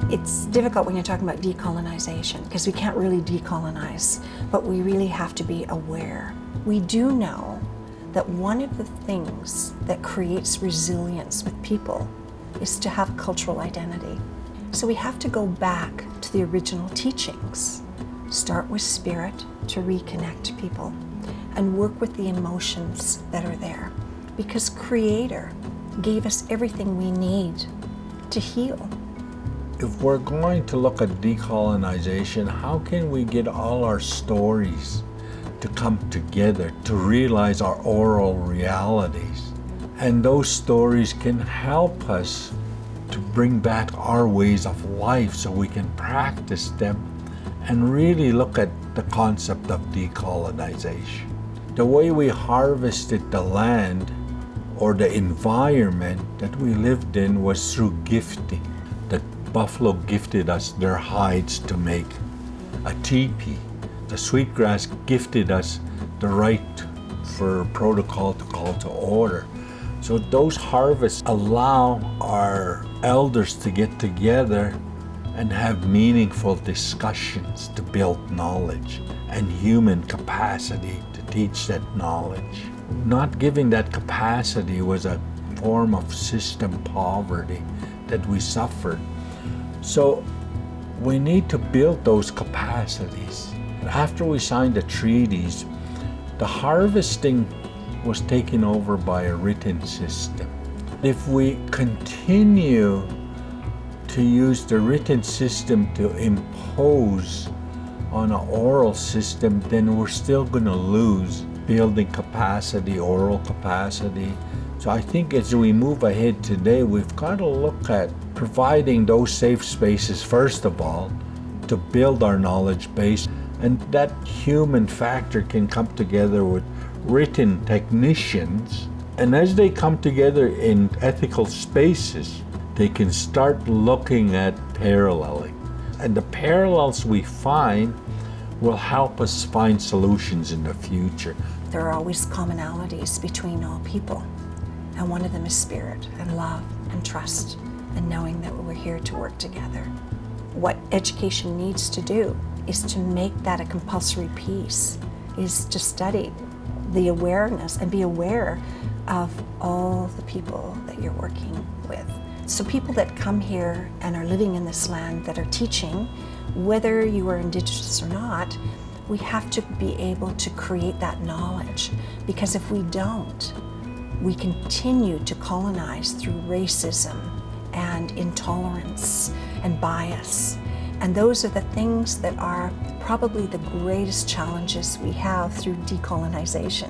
It's difficult when you're talking about decolonization because we can't really decolonize, but we really have to be aware. We do know that one of the things that creates resilience with people is to have cultural identity. So we have to go back to the original teachings, start with spirit to reconnect people, and work with the emotions that are there, because Creator gave us everything we need to heal. If we're going to look at decolonization, how can we get all our stories to come together to realize our oral realities? And those stories can help us to bring back our ways of life so we can practice them and really look at the concept of decolonization. The way we harvested the land or the environment that we lived in was through gifting. The buffalo gifted us their hides to make a teepee. The sweetgrass gifted us the right for protocol to call to order. So those harvests allow our elders to get together and have meaningful discussions to build knowledge and human capacity to teach that knowledge. Not giving that capacity was a form of system poverty that we suffered. So we need to build those capacities. After we signed the treaties, the harvesting was taken over by a written system. If we continue to use the written system to impose on an oral system, then we're still going to lose building capacity, oral capacity. So I think as we move ahead today, we've got to look at providing those safe spaces, first of all, to build our knowledge base. And that human factor can come together with written technicians. And as they come together in ethical spaces, they can start looking at paralleling. And the parallels we find will help us find solutions in the future. There are always commonalities between all people. And one of them is spirit and love and trust and knowing that we're here to work together. What education needs to do is to make that a compulsory piece, is to study the awareness and be aware of all the people that you're working with. So people that come here and are living in this land that are teaching, whether you are Indigenous or not, we have to be able to create that knowledge, because if we don't, we continue to colonize through racism and intolerance and bias. And those are the things that are probably the greatest challenges we have through decolonization.